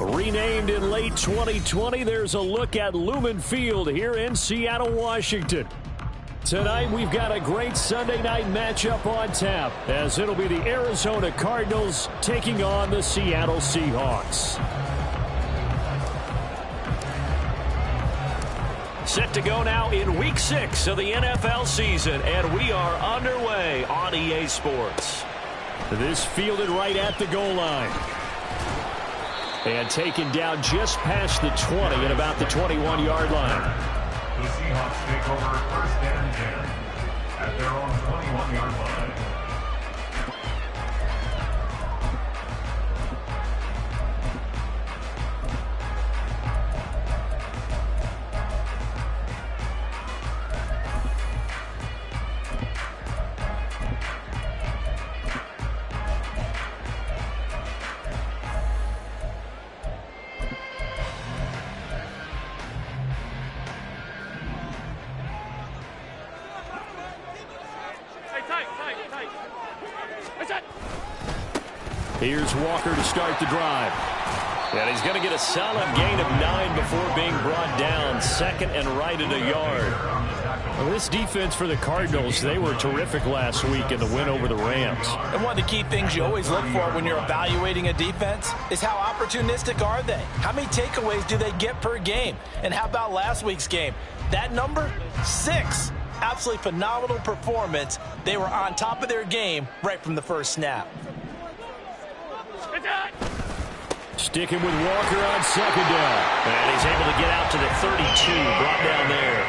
Renamed in late 2020, there's a look at Lumen Field here in Seattle, Washington. Tonight, we've got a great Sunday night matchup on tap, as it'll be the Arizona Cardinals taking on the Seattle Seahawks. Set to go now in Week 6 of the NFL season, and we are underway on EA Sports. This fielded right at the goal line. And taken down just past the 20 at about the 21-yard line. The Seahawks take over first and 10 at their own 21-yard line. Here's Walker to start the drive. And he's going to get a solid gain of 9 before being brought down. Second and right at a yard. Well, this defense for the Cardinals, they were terrific last week in the win over the Rams. And one of the key things you always look for when you're evaluating a defense is how opportunistic are they? How many takeaways do they get per game? And how about last week's game? That number, 6. Absolutely phenomenal performance. They were on top of their game right from the first snap. Sticking with Walker on second down. And he's able to get out to the 32, brought down there.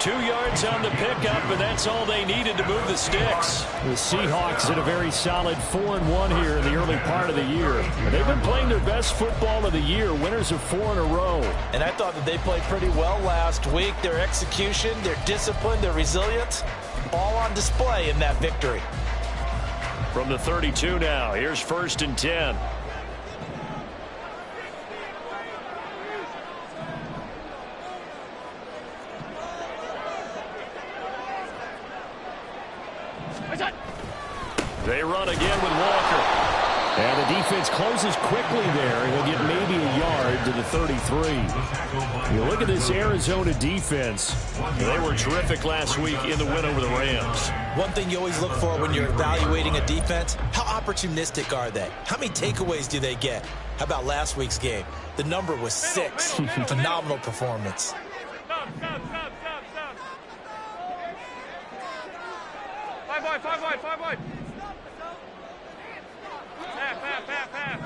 2 yards on the pickup, and that's all they needed to move the sticks. The Seahawks at a very solid 4-1 here in the early part of the year. And they've been playing their best football of the year, winners of 4 in a row. And I thought that they played pretty well last week. Their execution, their discipline, their resilience, all on display in that victory. From the 32 now, here's first and 10. They run again with Walker. And the defense closes quickly there, and he'll get maybe a yard to the 33. You look at this Arizona defense. They were terrific last week in the win over the Rams. One thing you always look for when you're evaluating a defense, how opportunistic are they? How many takeaways do they get? How about last week's game? The number was 6. Phenomenal performance. Five wide. Pass.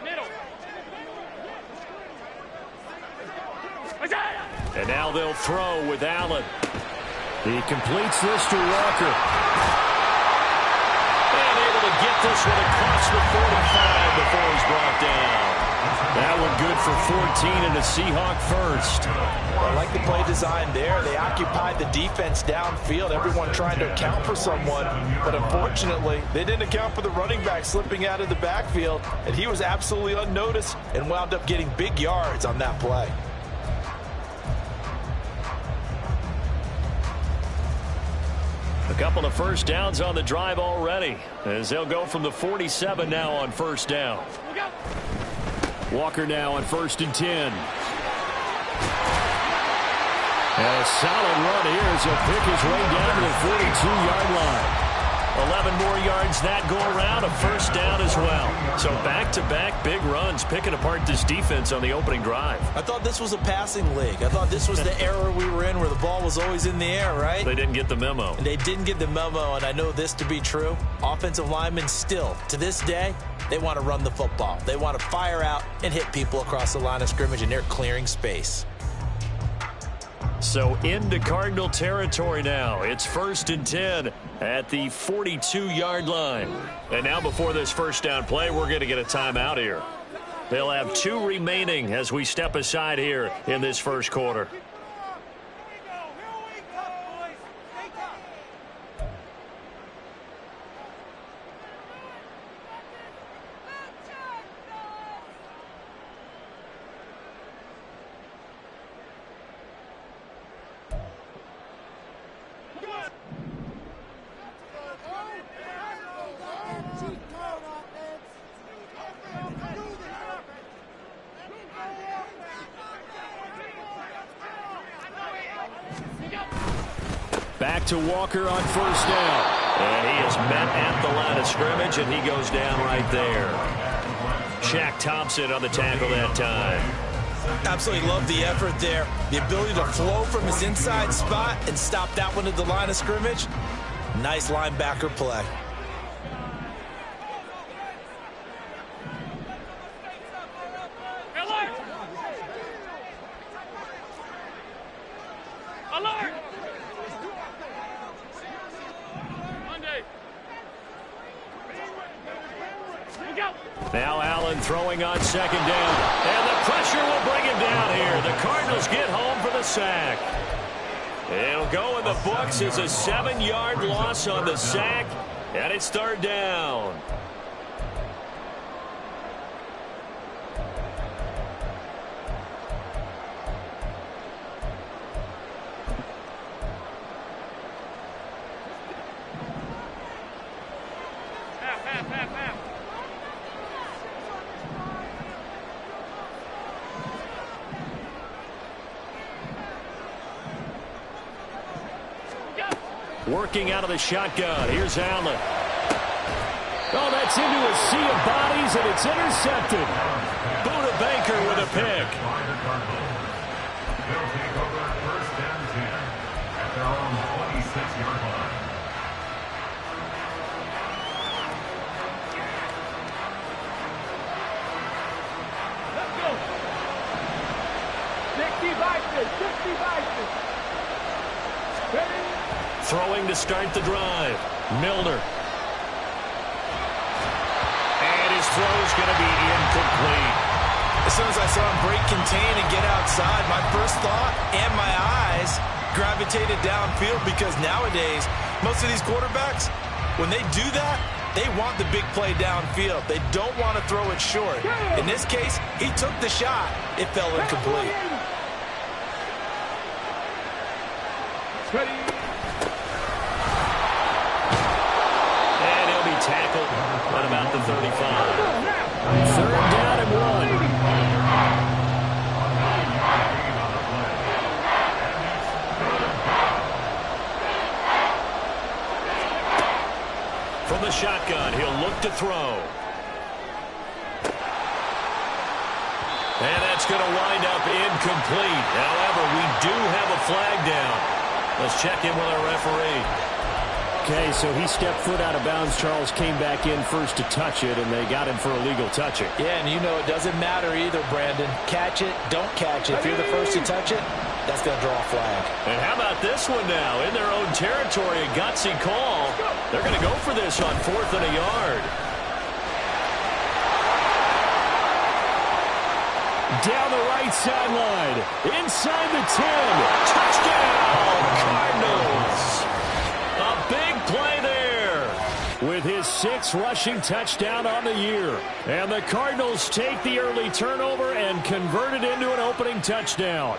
Middle. And now they'll throw with Allen. He completes this to Walker. And able to get this one across the 45 before he's brought down. That one good for 14 and a Seahawk first. I like the play design there. They occupied the defense downfield, everyone trying to account for someone. But unfortunately, they didn't account for the running back slipping out of the backfield. And he was absolutely unnoticed and wound up getting big yards on that play. A couple of first downs on the drive already, as they'll go from the 47 now on first down. Walker now on first and 10. And a solid run here as he'll pick his way down to the 42-yard line. 11 more yards that go around, a first down as well. So back-to-back big runs, picking apart this defense on the opening drive. I thought this was a passing league. I thought this was the era we were in where the ball was always in the air, right? They didn't get the memo. And they didn't get the memo, and I know this to be true. Offensive linemen still, to this day, they want to run the football. They want to fire out and hit people across the line of scrimmage, and they're clearing space. So into Cardinal territory now. It's first and 10 at the 42-yard line. And now before this first down play, we're going to get a timeout here. They'll have 2 remaining as we step aside here in this first quarter. back to Walker on first down. And he is met at the line of scrimmage, and he goes down right there. Shaq Thompson on the tackle that time. Absolutely love the effort there. The ability to flow from his inside spot and stop that one at the line of scrimmage. Nice linebacker play. Alert! Alert! Monday. Here we go. Now Allen throwing on second down. And the pressure will bring him down here. The Cardinals get home for the sack. It'll go in the books as a 7-yard loss on the sack. And it's third down. Half. Working out of the shotgun. Here's Allen. Oh, that's into a sea of bodies, and it's intercepted. Buda Baker with a pick. They'll take over first and 10 at their own 26-yard line. Let's go. 60 Bison. Ready? Throwing to start the drive. Milner. And his throw's going to be incomplete. As soon as I saw him break contain and get outside, my first thought and my eyes gravitated downfield, because nowadays, most of these quarterbacks, when they do that, they want the big play downfield. They don't want to throw it short. In this case, he took the shot. It fell incomplete. Ready? And he'll be tackled at about the 35. Third down and 1. From the shotgun, he'll look to throw. And that's going to wind up incomplete. However, we do have a flag down. Let's check in with our referee. Okay, so he stepped foot out of bounds. Charles came back in first to touch it, and they got him for a legal touching. Yeah, and you know it doesn't matter either, Brandon. Catch it, don't catch it. If you're the first to touch it, that's going to draw a flag. And how about this one now? In their own territory, a gutsy call. They're going to go for this on 4th and a yard. Down the right sideline. Inside the 10. Touchdown, Cardinals. A big play there with his 6th rushing touchdown on the year. And the Cardinals take the early turnover and convert it into an opening touchdown.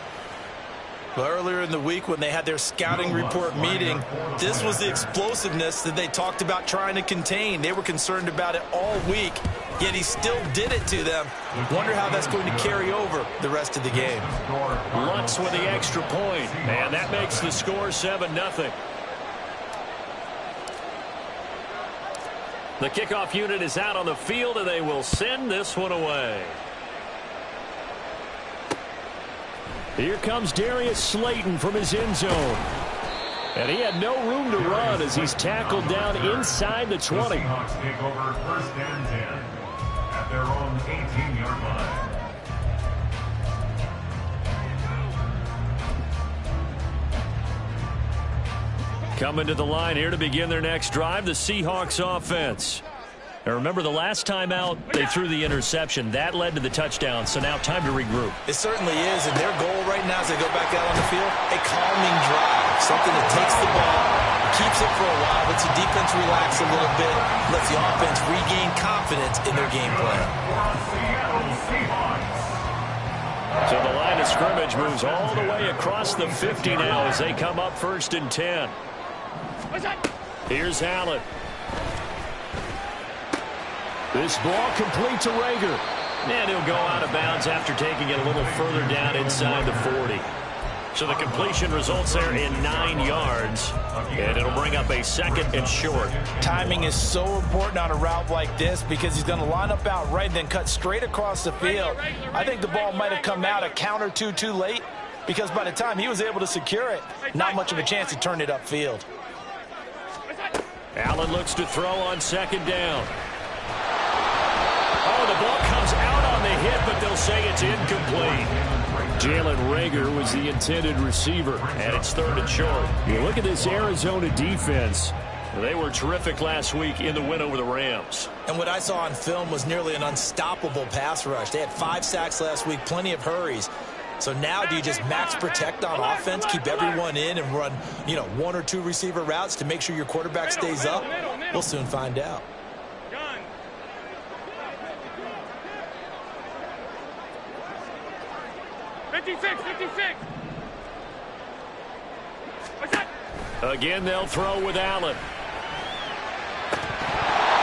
Well, earlier in the week when they had their scouting report meeting, this was the explosiveness that they talked about trying to contain. They were concerned about it all week, yet he still did it to them. Wonder how that's going to carry over the rest of the game. Lutz with the extra point, and that makes the score 7-0. The kickoff unit is out on the field, and they will send this one away. Here comes Darius Slayton from his end zone. And he had no room to run as he's tackled down inside the 20. The Seahawks take over first and 10 at their own 18-yard line. Coming to the line here to begin their next drive, the Seahawks offense. Now remember, the last time out, they threw the interception. That led to the touchdown, so now time to regroup. It certainly is, and their goal right now as they go back out on the field, a calming drive. Something that takes the ball, keeps it for a while, lets the defense relax a little bit, lets the offense regain confidence in their game plan. So the line of scrimmage moves all the way across the 50 now as they come up 1st and 10. Here's Allen. This ball complete to Rager. And he'll go out of bounds after taking it a little further down inside the 40. So the completion results there in 9 yards, and it'll bring up a 2nd and short. Timing is so important on a route like this because he's going to line up out right and then cut straight across the field. I think the ball might have come out a count or two too late because by the time he was able to secure it, not much of a chance to turn it upfield. Allen looks to throw on 2nd down. Oh, the ball comes out on the hit, but they'll say it's incomplete. Jalen Reagor was the intended receiver, and it's 3rd and short. You look at this Arizona defense. They were terrific last week in the win over the Rams. And what I saw on film was nearly an unstoppable pass rush. They had 5 sacks last week, plenty of hurries. So now do you just max protect on offense, keep everyone in and run, 1 or 2 receiver routes to make sure your quarterback stays up? We'll soon find out. 56. Again, they'll throw with Allen.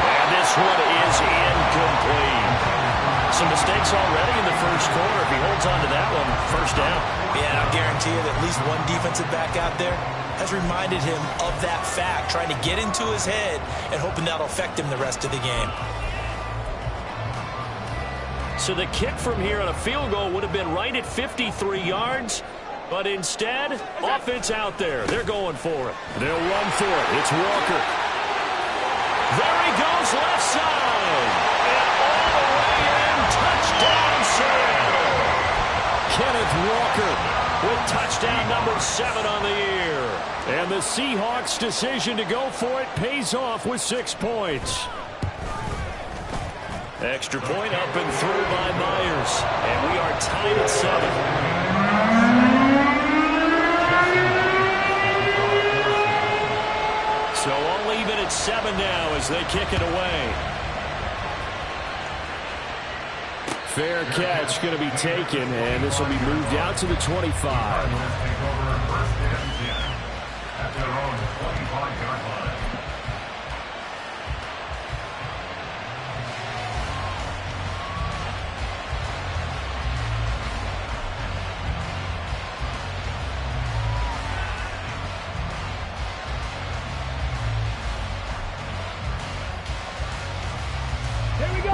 And this one is incomplete. Some mistakes already in the first quarter. If he holds on to that one, 1st down. Yeah, and I'll guarantee you that at least one defensive back out there has reminded him of that fact, trying to get into his head and hoping that'll affect him the rest of the game. So the kick from here on a field goal would have been right at 53 yards, but instead, offense out there. They're going for it. They'll run for it. It's Walker. There he goes, left side. And all the way in, touchdown Seattle. Kenneth Walker with touchdown number 7 on the year. And the Seahawks' decision to go for it pays off with 6 points. Extra point up and through by Myers. And we are tied at 7. So all even at 7 now as they kick it away. Fair catch going to be taken, and this will be moved out to the 25. Take over 1st and 10 at their own 25-yard line.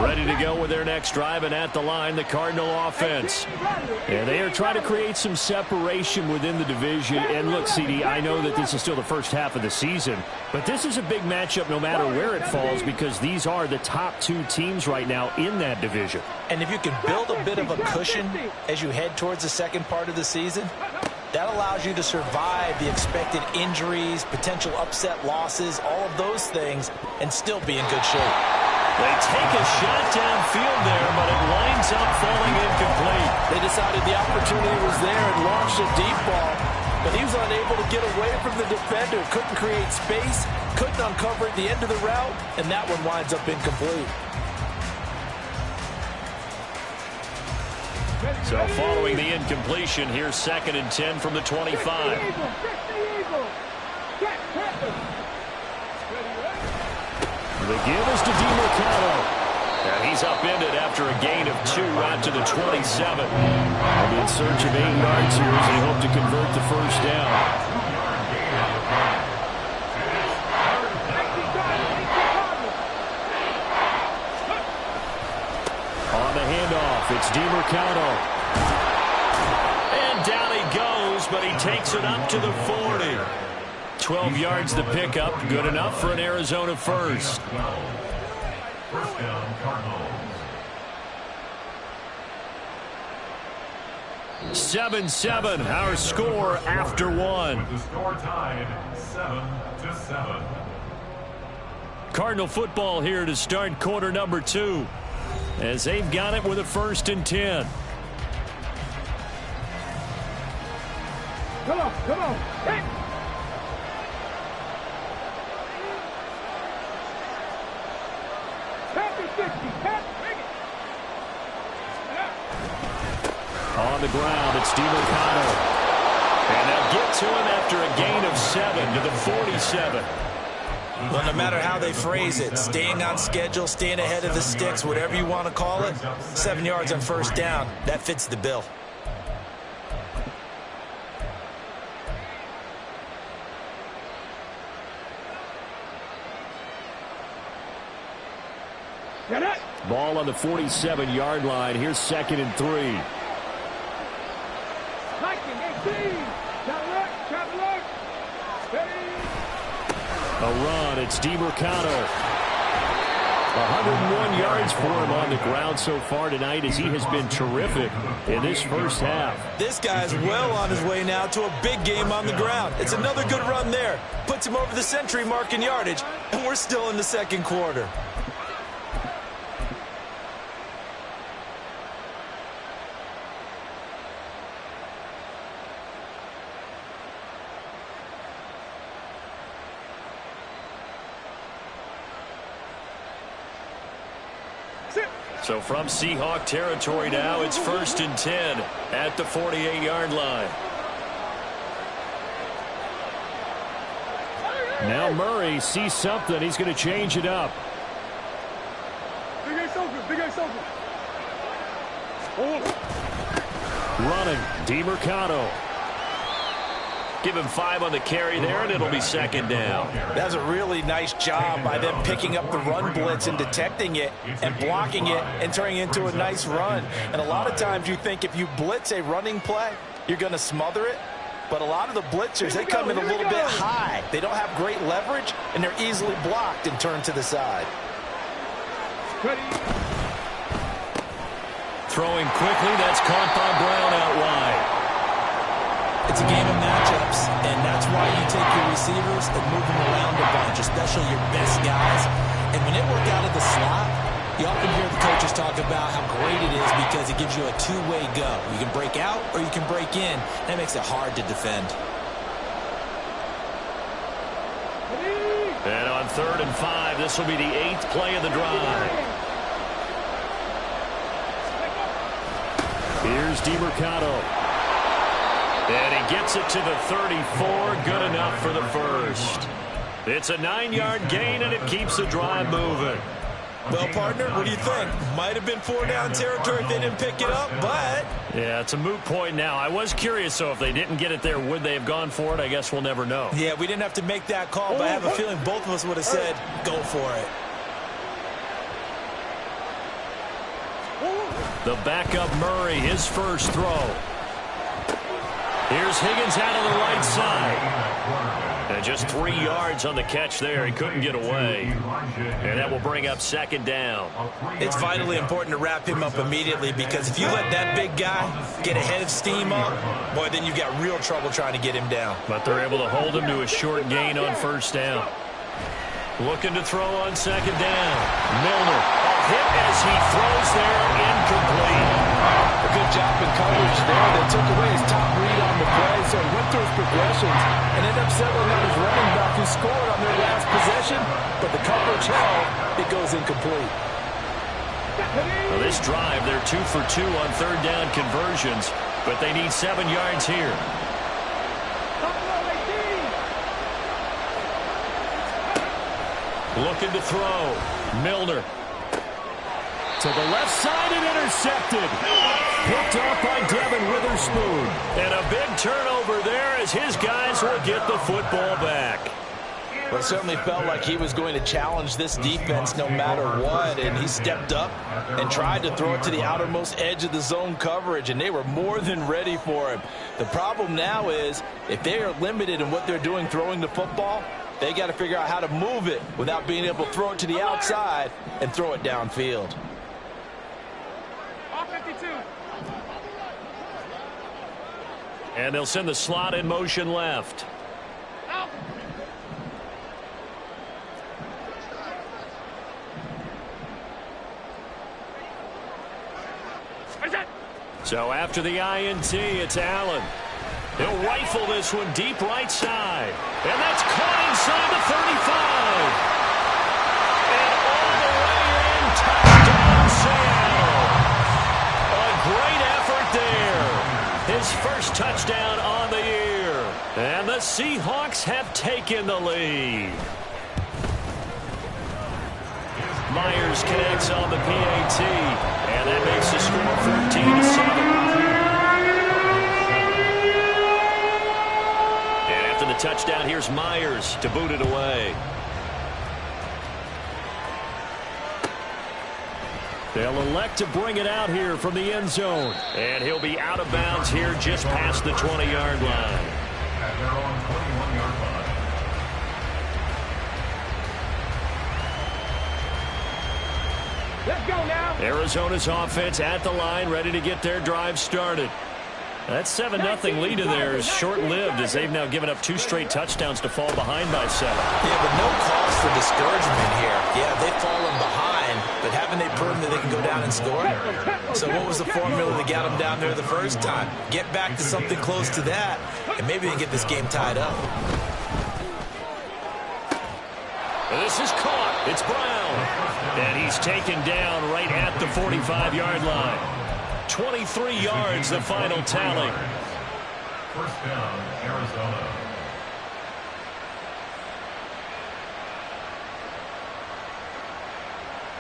Ready to go with their next drive, and at the line, the Cardinal offense. And they are trying to create some separation within the division. And look, CD, I know that this is still the first half of the season, but this is a big matchup no matter where it falls because these are the top 2 teams right now in that division. And if you can build a bit of a cushion as you head towards the second part of the season, that allows you to survive the expected injuries, potential upset losses, all of those things, and still be in good shape. They take a shot downfield there, but it winds up falling incomplete. They decided the opportunity was there and launched a deep ball, but he was unable to get away from the defender, couldn't create space, couldn't uncover at the end of the route, and that one winds up incomplete. So following the incompletion, here's 2nd and 10 from the 25. The give is to DeMarcado. And he's upended after a gain of 2 out to the 27. And in search of 8 yards here as they hope to convert the 1st down. On the handoff, it's DeMarcado. And down he goes, but he takes it up to the 40. 12 yards the pickup, good enough for an Arizona 1st. 1st down, Cardinals. 7-7, our score after 1. With the score tied 7-7. Cardinal football here to start quarter number 2. As they've got it with a 1st and 10. Come on. Hey. On the ground, it's DeMarcado. And they'll get to him after a gain of 7 to the 47. Well, no matter how they phrase it, staying on schedule, staying ahead of the sticks, whatever you want to call it, 7 yards on 1st down, that fits the bill. Get it. Ball on the 47-yard line. Here's 2nd and 3. 19, 18. Traveler. A run. It's DeMercado. 101 yards for him on the ground so far tonight as he has been terrific in this first half. This guy's well on his way now to a big game on the ground. It's another good run there. Puts him over the century mark in yardage, and we're still in the second quarter. So from Seahawk territory now, it's 1st and 10 at the 48-yard line. Now Murray sees something. He's going to change it up. Big A Sofa. Running, DeMercado. Give him 5 on the carry there, and it'll be 2nd down. That's a really nice job by them picking up the run blitz and detecting it and blocking it and turning it into a nice run. And a lot of times you think if you blitz a running play, you're going to smother it. But a lot of the blitzers, they come in a little bit high. They don't have great leverage, and they're easily blocked and turned to the side. Throwing quickly, that's caught by Brown out wide. It's a game of matchups, and that's why you take your receivers and move them around a bunch, especially your best guys. And when they work out of the slot, you often hear the coaches talk about how great it is because it gives you a two-way go. You can break out or you can break in. That makes it hard to defend. And on 3rd and 5, this will be the 8th play of the drive. Here's DeMercado. And he gets it to the 34. Good enough for the first. It's a 9-yard gain, and it keeps the drive moving. Well, partner, what do you think? Might have been 4-down territory if they didn't pick it up, but... Yeah, it's a moot point now. I was curious, so if they didn't get it there, would they have gone for it? I guess we'll never know. Yeah, we didn't have to make that call, but I have a feeling both of us would have said, go for it. The backup Murray, his first throw. Here's Higgins out of the right side. And just 3 yards on the catch there. He couldn't get away. And that will bring up 2nd down. It's vitally important to wrap him up immediately because if you let that big guy get a head of steam up, boy, then you've got real trouble trying to get him down. But they're able to hold him to a short gain on 1st down. Looking to throw on 2nd down. Milner. A hit as he throws there, incomplete. A good job in coverage there. They took away his top read on the play, so he went through his progressions and ended up settling on his running back who scored on their last possession, but the coverage held. It goes incomplete. Well, this drive, they're 2 for 2 on 3rd down conversions, but they need 7 yards here. Looking to throw. Milner. To the left side and intercepted. Picked off by Devin Witherspoon. And a big turnover there as his guys will get the football back. Well, it certainly felt like he was going to challenge this defense no matter what, and he stepped up and tried to throw it to the outermost edge of the zone coverage, and they were more than ready for him. The problem now is if they are limited in what they're doing throwing the football, they got to figure out how to move it without being able to throw it to the outside and throw it downfield. And they'll send the slot in motion left. So after the INT, it's Allen. He'll rifle this one deep right side. And that's caught inside the 35. And all the way in, touchdown Seattle. A great effort there. His first touchdown on the year. And the Seahawks have taken the lead. Myers connects on the PAT. And that makes the score 14-7. And after the touchdown, here's Myers to boot it away. They'll elect to bring it out here from the end zone. And he'll be out of bounds here just past the 20-yard line. At their own 21-yard line. Let's go now. Arizona's offense at the line, ready to get their drive started. That 7-0 lead of theirs is short-lived as they've now given up 2 straight touchdowns to fall behind by 7. Yeah, but no cause for discouragement here. Yeah, they've fallen behind, but haven't they proven that they can go down and score? So what was the formula that got them down there the first time? Get back to something close to that, and maybe they get this game tied up. This is caught. It's Brown. And he's taken down right at the 45-yard line. 23 yards, the final tally. First down, Arizona.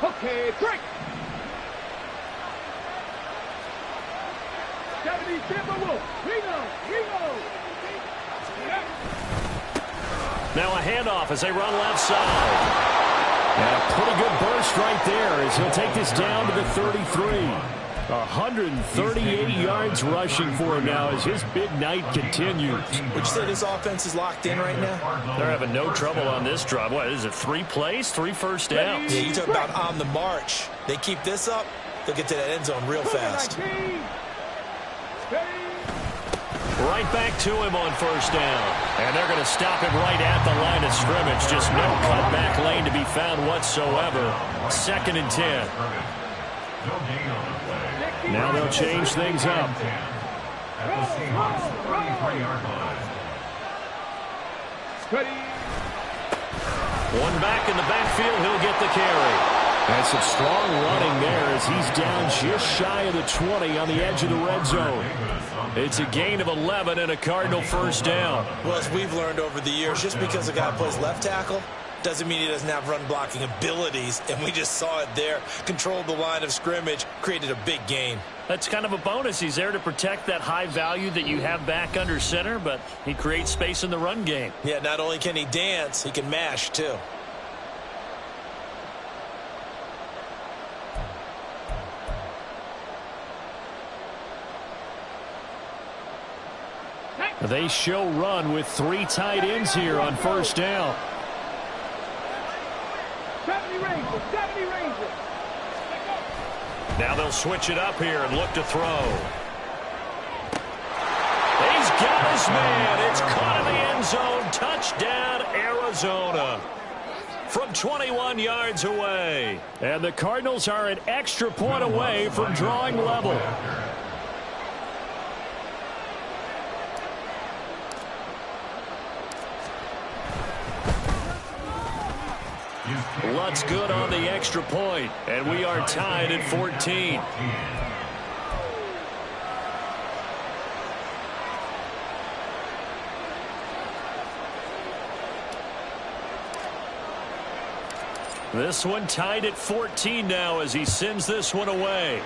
Okay, break. 70 Timberwolves. Ringo. Now a handoff as they run left side. And a pretty good burst right there as he'll take this down to the 33. 138 yards rushing for him now as his big night continues. Would you say this offense is locked in right now? They're having no trouble on this drive. What is it, 3 plays, 3 first downs? Yeah, you talk about on the march. They keep this up, they'll get to that end zone real fast. Right back to him on first down. And they're going to stop him right at the line of scrimmage. Just no cutback lane to be found whatsoever. 2nd and 10. Now they'll change things up. At the Seahawks 33-yard line. One back in the backfield, he'll get the carry. And some strong running there as he's down just shy of the 20 on the edge of the red zone. It's a gain of 11 and a Cardinal first down. Well, as we've learned over the years, just because a guy plays left tackle doesn't mean he doesn't have run blocking abilities, and we just saw it there. Controlled the line of scrimmage, created a big gain. That's kind of a bonus. He's there to protect that high value that you have back under center, but he creates space in the run game. Yeah, not only can he dance, he can mash too. They show run with 3 tight ends here on first down. 70 Rangers. Now they'll switch it up here and look to throw. He's got his man. It's caught in the end zone. Touchdown, Arizona. From 21 yards away. And the Cardinals are an extra point away from drawing level. Lutt's good on the extra point, and we are tied at 14. This one tied at 14 now as he sends this one away.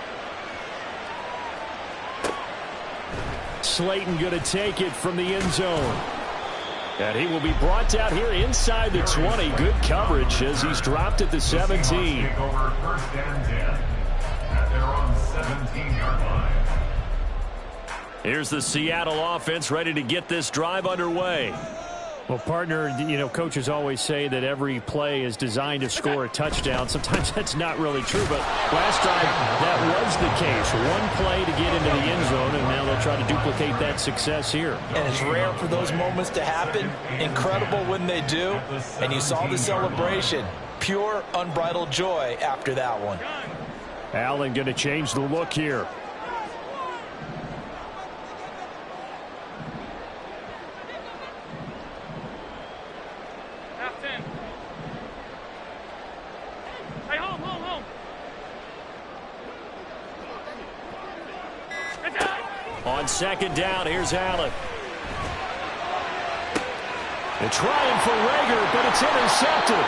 Slayton going to take it from the end zone. And he will be brought down here inside the 20. Good coverage as he's dropped at the 17. Take over first and 10 at their own 17-yard line. Here's the Seattle offense ready to get this drive underway. Well, partner, you know, coaches always say that every play is designed to score a touchdown. Sometimes that's not really true, but last drive that was the case. One play to get into the end zone, and now they'll try to duplicate that success here. And it's rare for those moments to happen. Incredible when they do. And you saw the celebration. Pure, unbridled joy after that one. Allen going to change the look here. On second down, here's Allen. They're trying for Rager, but it's intercepted.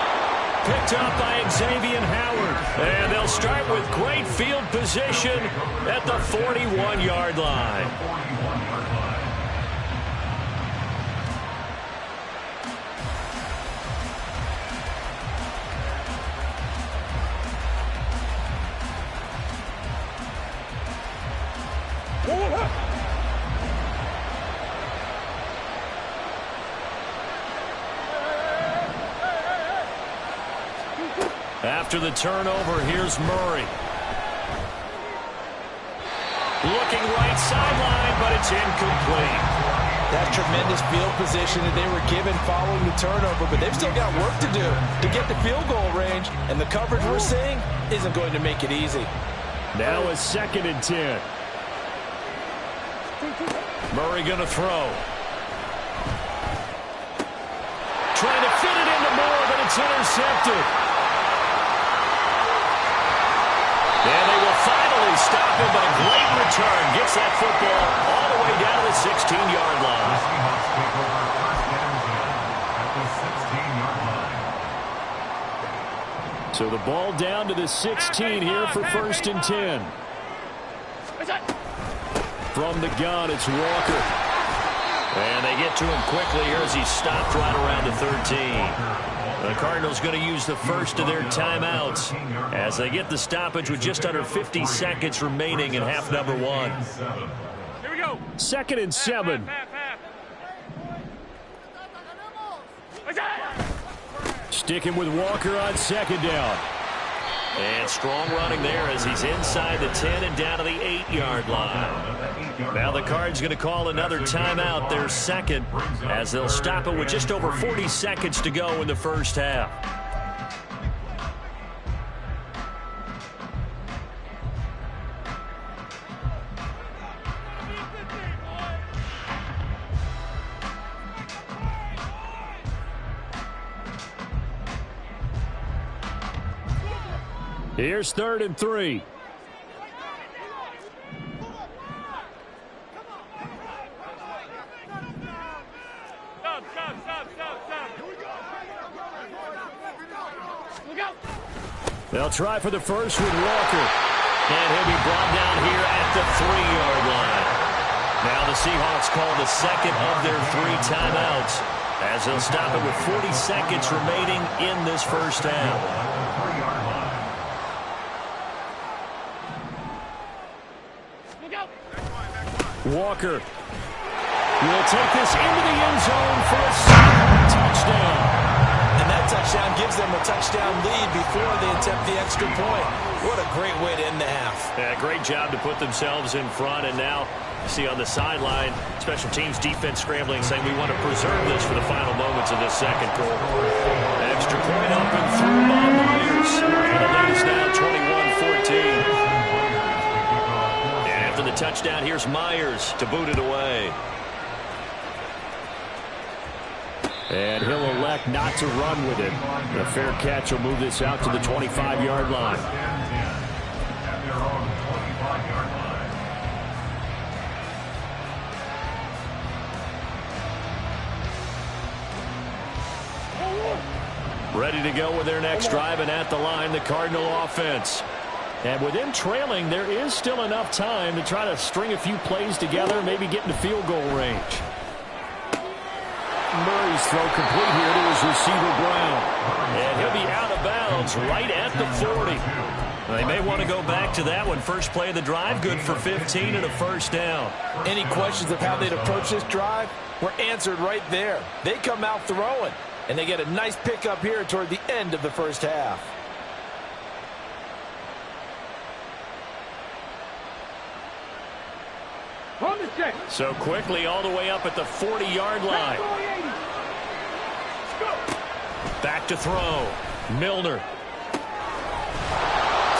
Picked up by Xavier Howard. And they'll start with great field position at the 41-yard line. After the turnover, here's Murray. Looking right sideline, but it's incomplete. That's tremendous field position that they were given following the turnover, but they've still got work to do to get the field goal range, and the coverage we're seeing isn't going to make it easy. Now a 2nd and 10. Murray going to throw. Trying to fit it into Moore, but it's intercepted. And they will finally stop him, but a great return gets that football all the way down to the 16-yard line. The Seahawks take over first and 10 at the 16-yard line. So the ball down to the 16 here for 1st and 10. From the gun, it's Walker. And they get to him quickly here as he's stopped right around the 13. The Cardinals going to use the first of their timeouts as they get the stoppage with just under 50 seconds remaining in half number 1. Here we go. 2nd and 7. Sticking with Walker on 2nd down. And strong running there as he's inside the 10 and down to the 8-yard line. Now the Cards going to call another timeout, their 2nd, as they'll stop it with just over 40 seconds to go in the first half. Here's 3rd and 3. They'll try for the first with Walker. And he'll be brought down here at the 3-yard line. Now the Seahawks call the 2nd of their 3 timeouts as they'll stop it with 40 seconds remaining in this first half. Walker will take this into the end zone for a touchdown. And that touchdown gives them a touchdown lead before they attempt the extra point. What a great way to end the half. Yeah, great job to put themselves in front. And now you see on the sideline, special teams defense scrambling, saying we want to preserve this for the final moments of this 2nd quarter. Extra point up and through by Myers. And the lead is now 21-14. The touchdown, here's Myers to boot it away. And he'll elect not to run with it. A fair catch will move this out to the 25-yard line. At their own 25-yard line. Ready to go with their next drive, and at the line, the Cardinal offense. And with them trailing, there is still enough time to try to string a few plays together, maybe get into field goal range. Murray's throw complete here to his receiver, Brown. And he'll be out of bounds right at the 40. They may want to go back to that one. First play of the drive, good for 15 and a first down. Any questions of how they'd approach this drive were answered right there. They come out throwing, and they get a nice pickup here toward the end of the first half. So quickly all the way up at the 40-yard line. Back to throw. Milner.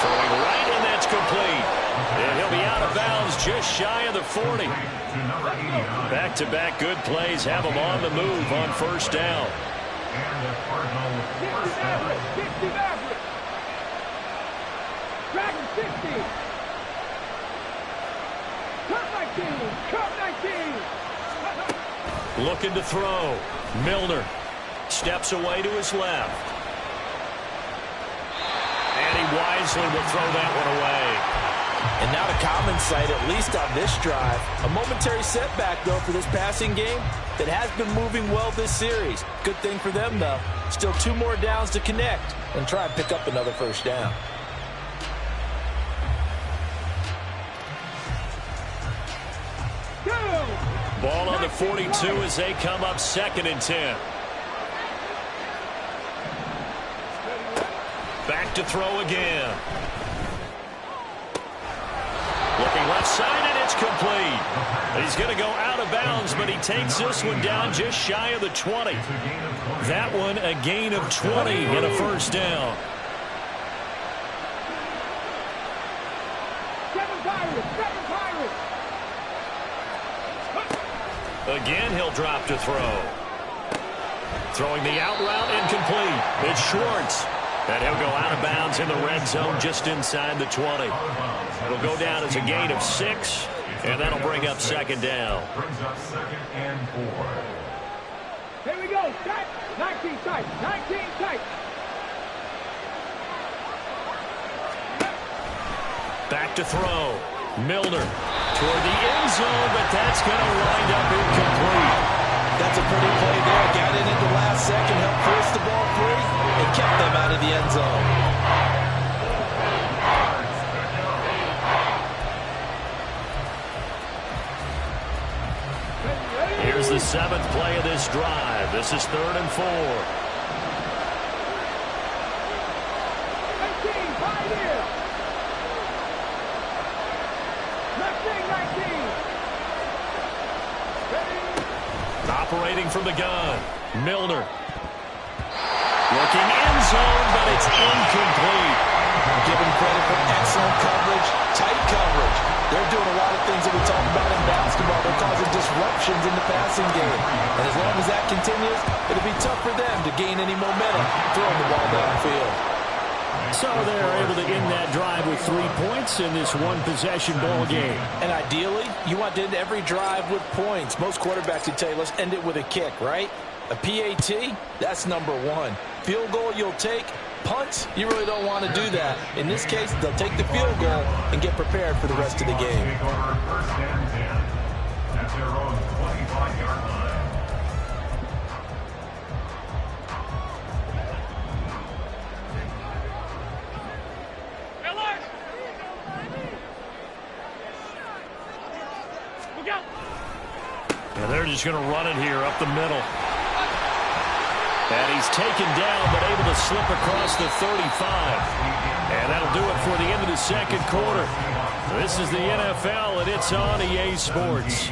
Throwing right, and that's complete. And he'll be out of bounds just shy of the 40. Back-to-back good plays have him on the move on first down. And the Cardinals first down. 60 Maverick. Dragon 60. Cut 19. Cut 19. Looking to throw. Milner steps away to his left. And he wisely will throw that one away. And not a common sight, at least on this drive. A momentary setback, though, for this passing game that has been moving well this series. Good thing for them, though. Still 2 more downs to connect and try and pick up another first down. Ball on the 42 as they come up 2nd and 10. Back to throw again. Looking left side, and it's complete. He's going to go out of bounds, but he takes this one down just shy of the 20. That one a gain of 20 and a first down. Seven Pirates! Again, he'll drop to throw. Throwing the out route, incomplete. It's Schwartz. And he'll go out of bounds in the red zone just inside the 20. It'll go down as a gain of 6, and that'll bring up second down. Brings up 2nd and 4. Here we go. Set. 19 tight. 19 tight. Back to throw. Milner toward the end zone, but that's going to wind up incomplete. That's a pretty play there. Got in at the last second, helped force the ball free, and kept them out of the end zone. Here's the 7th play of this drive. This is 3rd and 4. 19. 5 here. 19. Operating from the gun. Milner. Looking end zone, but it's incomplete. Give him credit for excellent coverage, tight coverage. They're doing a lot of things that we talk about in basketball. They're causing disruptions in the passing game. And as long as that continues, it'll be tough for them to gain any momentum throwing the ball downfield. So they're able to end that drive with 3 points in this one-possession ball game. And ideally, you want to end every drive with points. Most quarterbacks would tell you, let's end it with a kick, right? A PAT, that's number 1. Field goal you'll take. Punts, you really don't want to do that. In this case, they'll take the field goal and get prepared for the rest of the game. Take over 1st and 10 at their own 25-yard line. And they're just going to run it here up the middle. And he's taken down, but able to slip across the 35. And that'll do it for the end of the second quarter. This is the NFL, and it's on EA Sports.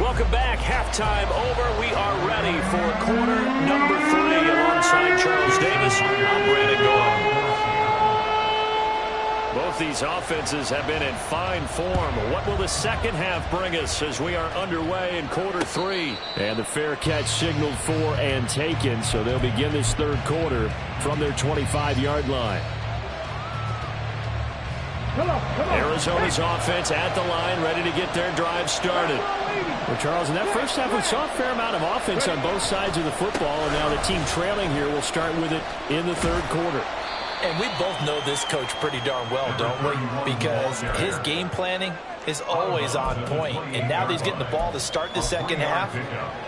Welcome back. Halftime over. We are ready for quarter number 3 alongside Charles Davis. I'm Brandon Gaudin. Both these offenses have been in fine form. What will the second half bring us as we are underway in quarter 3? And the fair catch signaled for and taken, so they'll begin this third quarter from their 25-yard line. Come on. Arizona's offense at the line, ready to get their drive started. Well, Charles, in that first half, we saw a fair amount of offense on both sides of the football, and now the team trailing here will start with it in the third quarter. And we both know this coach pretty darn well, don't we? Because his game planning is always on point. And now that he's getting the ball to start the second half,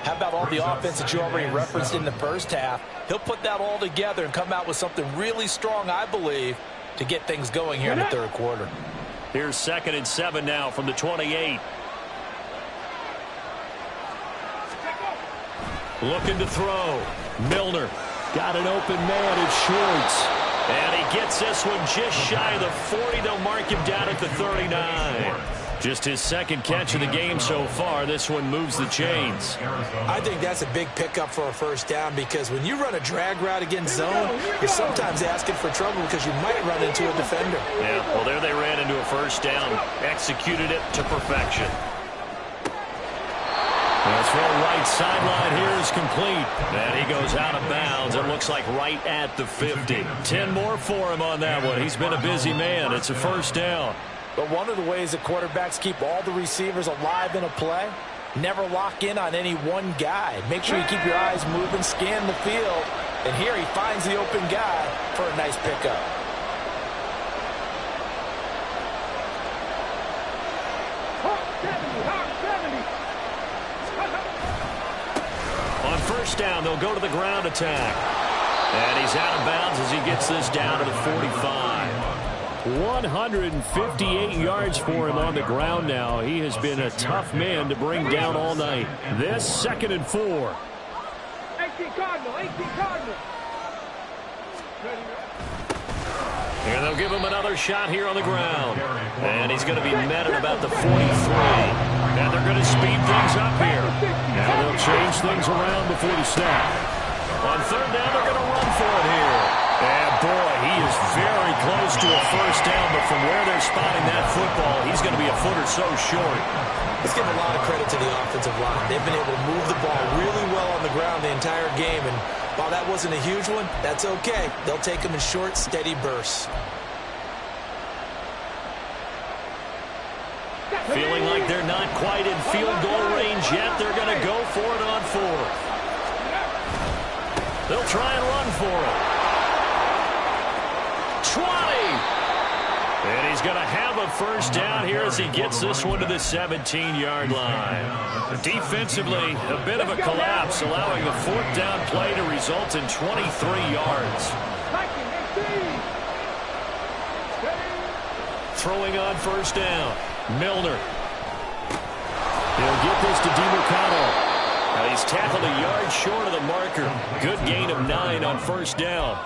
how about all the offense that you already referenced in the first half? He'll put that all together and come out with something really strong, I believe, to get things going here in the third quarter. Here's 2nd and 7 now from the 28. Looking to throw. Milner got an open man. It's Schwartz. And he gets this one just shy of the 40. They'll mark him down at the 39. Just his second catch of the game so far. This one moves the chains. I think that's a big pickup for a first down, because when you run a drag route against zone, you're sometimes asking for trouble because you might run into a defender. Yeah, well, there they ran into a first down. Executed it to perfection. That's for a right sideline here is complete. And he goes out of bounds. It looks like right at the 50. 10 more for him on that one. He's been a busy man. It's a first down. But one of the ways that quarterbacks keep all the receivers alive in a play, never lock in on any one guy. Make sure you keep your eyes moving, scan the field. And here he finds the open guy for a nice pickup. On first down, they'll go to the ground attack. And he's out of bounds as he gets this down to the 45. 158 yards for him on the ground now. He has been a tough man to bring down all night. This 2nd and 4. 18 Cardinal, 18 Cardinal. And they'll give him another shot here on the ground. And he's going to be met at about the 43. And they're going to speed things up here. Now they'll change things around before the snap. On 3rd down, they're going to run for it here. And boy, he is very close to a 1st down, but from where they're spotting that football, he's going to be a foot or so short. Let's give a lot of credit to the offensive line. They've been able to move the ball really well on the ground the entire game, and while that wasn't a huge one, that's okay. They'll take them in short, steady bursts. Feeling like they're not quite in field goal range yet, they're going to go for it on 4th. They'll try and run for it. 20! And he's going to have a 1st down here as he gets this one to the 17-yard line. Defensively, a bit of a collapse, allowing the 4th down play to result in 23 yards. Throwing on 1st down. Milner. He'll get this to DeMarcano. Now he's tackled a yard short of the marker. Good gain of 9 on 1st down.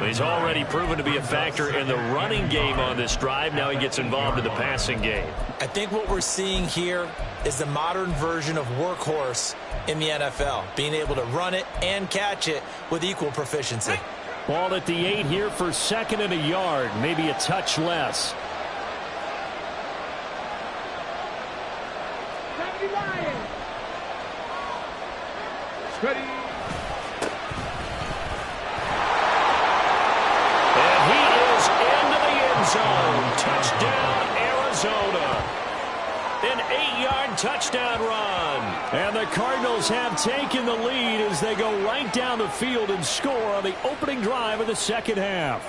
He's already proven to be a factor in the running game on this drive. Now he gets involved in the passing game. I think what we're seeing here is the modern version of workhorse in the NFL, being able to run it and catch it with equal proficiency. Ball at the 8 here for 2nd and a yard, maybe a touch less. Ready. And he is into the end zone. Touchdown, Arizona. An 8-yard touchdown run. And the Cardinals have taken the lead as they go right down the field and score on the opening drive of the 2nd half.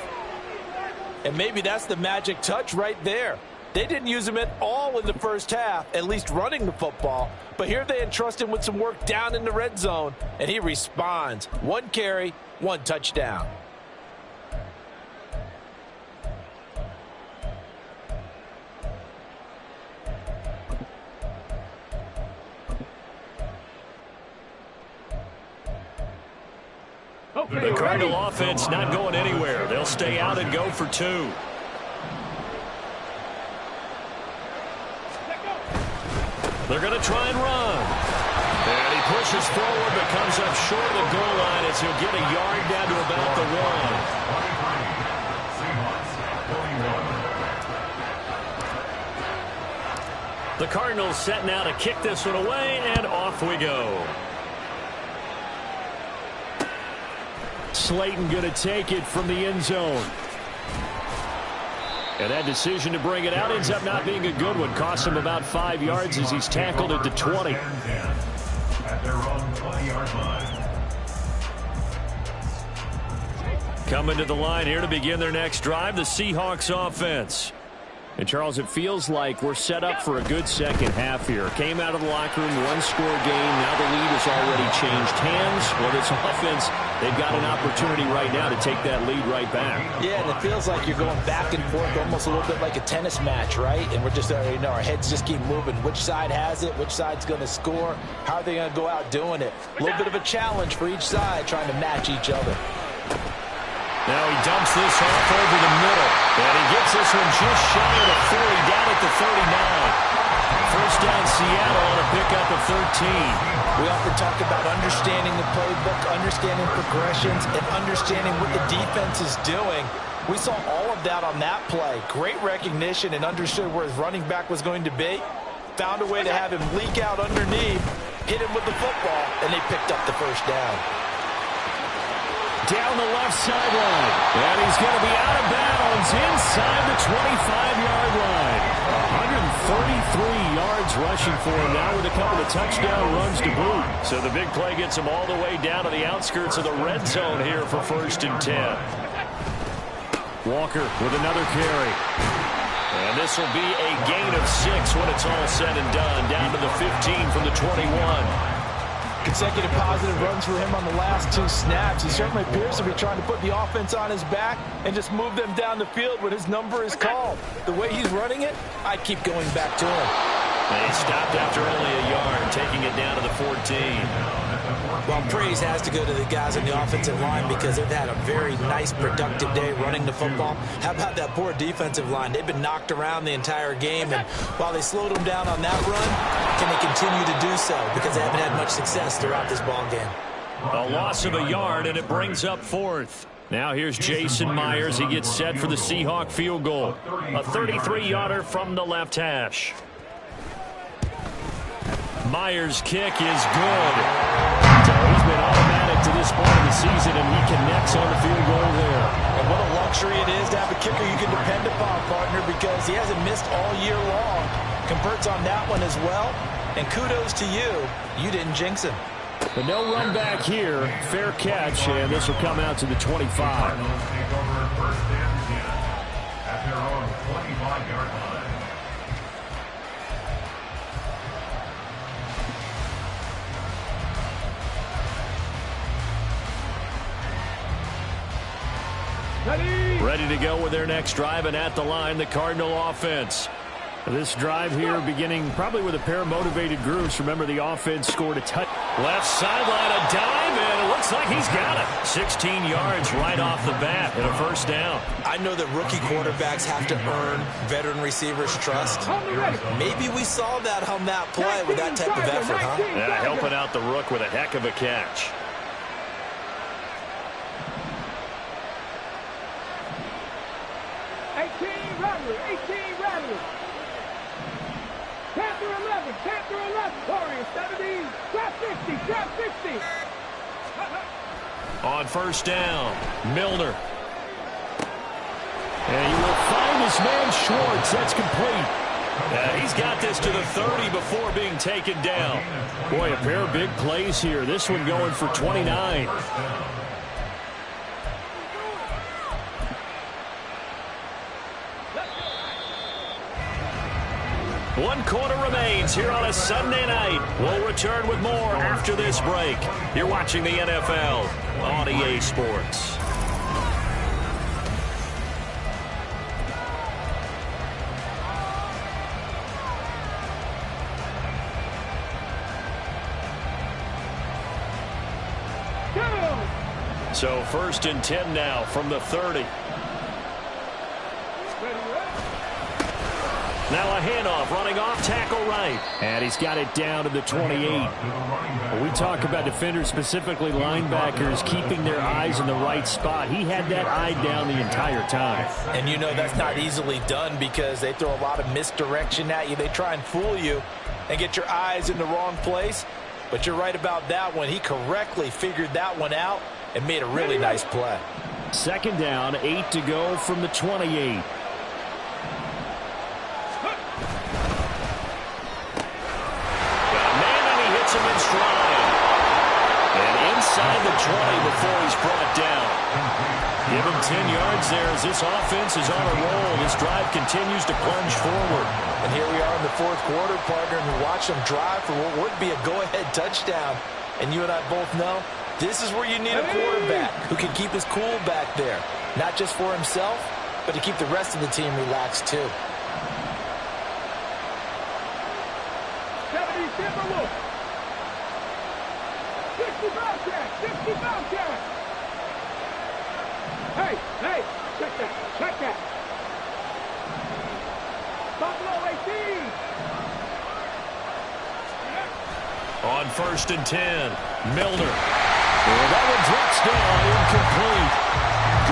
And maybe that's the magic touch right there. They didn't use him at all in the 1st half, at least running the football. But here they entrust him with some work down in the red zone, and he responds. 1 carry, 1 touchdown. The Cardinal offense not going anywhere. They'll stay out and go for 2. They're going to try and run. And he pushes forward but comes up short of the goal line as he'll get a yard down to about the 1. The Cardinals set now to kick this one away, and off we go. Slayton going to take it from the end zone. And that decision to bring it out ends up not being a good one. Costs him about 5 yards as he's tackled at the 20. At their own 20-yard line. Coming to the line here to begin their next drive, the Seahawks offense. And, Charles, it feels like we're set up for a good 2nd half here. Came out of the locker room, 1-score game. Now the lead has already changed hands. Well, this offense, they've got an opportunity right now to take that lead right back. Yeah, and it feels like you're going back and forth, almost a little bit like a tennis match, right? And we're just, our heads just keep moving. Which side has it? Which side's going to score? How are they going to go out doing it? A little bit of a challenge for each side, trying to match each other. Now he dumps this off over the middle. And he gets this one just shy of the 40, down at the 39. 1st down Seattle on a pickup of 13. We often talk about understanding the playbook, understanding progressions, and understanding what the defense is doing. We saw all of that on that play. Great recognition and understood where his running back was going to be. Found a way to have him leak out underneath, hit him with the football, and they picked up the 1st down. Down the left sideline. And he's going to be out of bounds inside the 25-yard line. 133 yards rushing for him now with a couple of touchdown runs to boot. So the big play gets him all the way down to the outskirts of the red zone here for 1st and 10. Walker with another carry. And this will be a gain of 6 when it's all said and done. Down to the 15 from the 21. Consecutive positive runs for him on the last 2 snaps. He certainly appears to be trying to put the offense on his back and just move them down the field when his number is called. The way he's running it, I keep going back to him. They stopped after only a yard, taking it down to the 14. Well, praise has to go to the guys on the offensive line because they've had a very nice, productive day running the football. How about that poor defensive line? They've been knocked around the entire game, and while they slowed them down on that run, can they continue to do so? Because they haven't had much success throughout this ball game. A loss of a yard, and it brings up 4th. Now here's Jason Myers. He gets set for the Seahawk field goal. A 33-yarder from the left hash. Myers' kick is good. So he's been automatic to this point of the season, and he connects on the field goal there. And what a luxury it is to have a kicker you can depend upon, partner, because he hasn't missed all year long. Converts on that one as well. And kudos to you. You didn't jinx him. But no run back here. Fair catch, and this will come out to the 25. Cardinals take over first and 10 at their own 25-yard line. Ready to go with their next drive, and at the line, the Cardinal offense. This drive here beginning probably with a pair of motivated groups. Remember, the offense scored a touch. Left sideline, a dive, and it looks like he's got it. 16 yards right off the bat and a first down. I know that rookie quarterbacks have to earn veteran receivers' trust. Maybe we saw that on that play with that type of effort, huh? Yeah, helping out the rook with a heck of a catch. Panther 11, Warriors 70, trap 50, trap 50. On first down, Milner. And you will find his man Schwartz. That's complete. He's got this to the 30 before being taken down. Boy, a pair of big plays here. This one going for 29. One quarter remains here on a Sunday night. We'll return with more after this break. You're watching the NFL on EA Sports. So first and 10 now from the 30. Now a handoff, running off tackle right. And he's got it down to the 28. We talk about defenders, specifically linebackers, keeping their eyes in the right spot. He had that eye down the entire time. And you know that's not easily done because they throw a lot of misdirection at you. They try and fool you and get your eyes in the wrong place. But you're right about that one. He correctly figured that one out and made a really nice play. Second down, 8 to go from the 28. And inside the 20 before he's brought down. Give him 10 yards there as this offense is on a roll. This drive continues to plunge forward. And here we are in the fourth quarter, partner, and we watch them drive for what would be a go-ahead touchdown. And you and I both know this is where you need a quarterback who can keep his cool back there. Not just for himself, but to keep the rest of the team relaxed too. 70 Timberwolves. 60 Bobcats, 60 Bobcats. Hey, check that. Buffalo 18. On first and 10, Milner. Well, that one drops down, incomplete.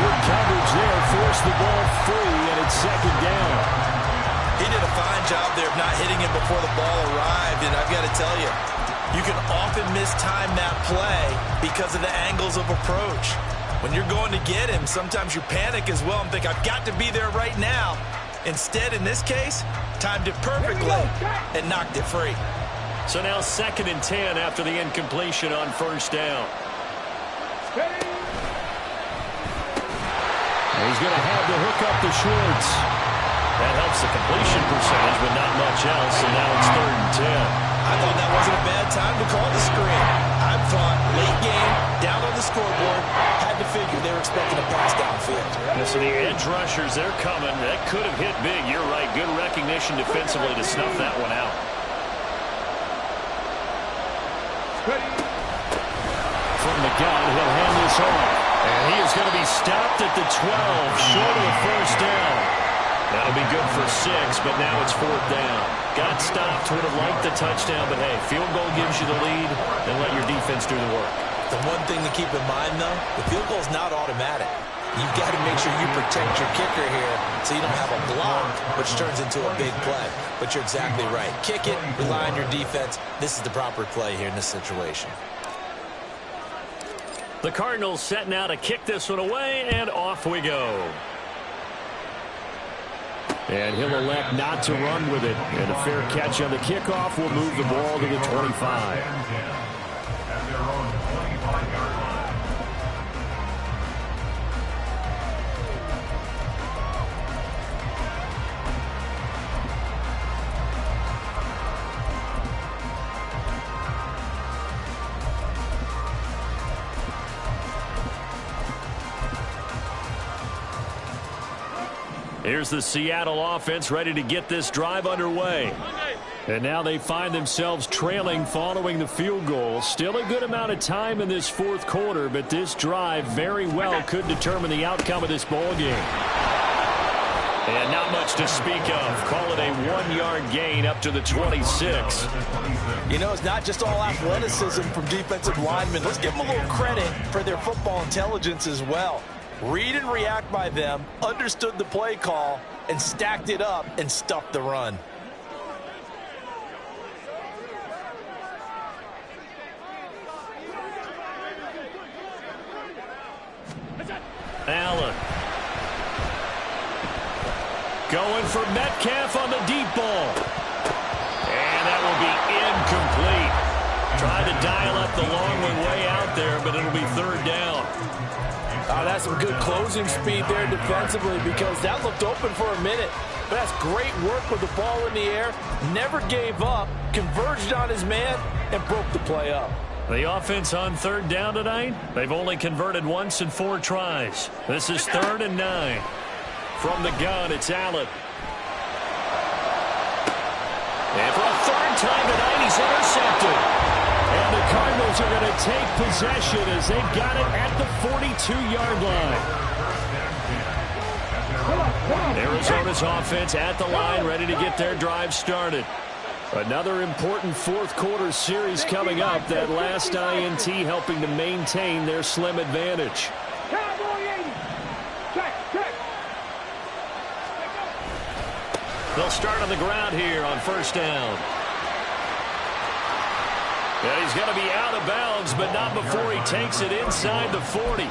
Good coverage there, forced the ball free, and it's second down. He did a fine job there of not hitting him before the ball arrived, and I've got to tell you, you can often mistime that play because of the angles of approach. When you're going to get him, sometimes you panic as well and think, I've got to be there right now. Instead, in this case, timed it perfectly and knocked it free. So now second and 10 after the incompletion on first down. And he's going to have to hook up to Schwartz. That helps the completion percentage, but not much else, and now it's third and 10. I thought that wasn't a bad time to call the screen. I expecting a pass downfield. Yeah, so the edge rushers, they're coming. That could have hit big. You're right. Good recognition defensively to snuff that one out. From the gun, he'll hand this off. And he is going to be stopped at the 12, short of the first down. That'll be good for 6, but now it's 4th down. Got stopped, would have liked the touchdown, but hey, field goal gives you the lead, and let your defense do the work. The one thing to keep in mind, though, the field goal is not automatic. You've got to make sure you protect your kicker here so you don't have a block, which turns into a big play. But you're exactly right. Kick it, rely on your defense. This is the proper play here in this situation. The Cardinals set now to kick this one away, and off we go. And he'll elect not to run with it. And a fair catch on the kickoff will move the ball to the 25. At their own 25-yard line. Here's the Seattle offense ready to get this drive underway. And now they find themselves trailing following the field goal. Still a good amount of time in this 4th quarter, but this drive very well could determine the outcome of this ball game. And not much to speak of. Call it a 1-yard gain up to the 26. You know, it's not just all athleticism from defensive linemen. Let's give them a little credit for their football intelligence as well. Read and react by them, understood the play call, and stacked it up and stuffed the run. Allen. Going for Metcalf on the deep ball. And that will be incomplete. Tried to dial up the long one way out there, but it'll be 3rd down. That's some good closing speed there defensively because that looked open for a minute. But that's great work with the ball in the air. Never gave up, converged on his man, and broke the play up. The offense on 3rd down tonight, they've only converted once in 4 tries. This is 3rd and 9. From the gun, it's Allen. And for a 3rd time tonight, he's intercepted. And the Cardinals are going to take possession as they've got it at the 42-yard line. Arizona's offense at the line, ready to get their drive started. Another important 4th quarter series coming up. That last INT helping to maintain their slim advantage. They'll start on the ground here on 1st down. And he's going to be out of bounds, but not before he takes it inside the 40.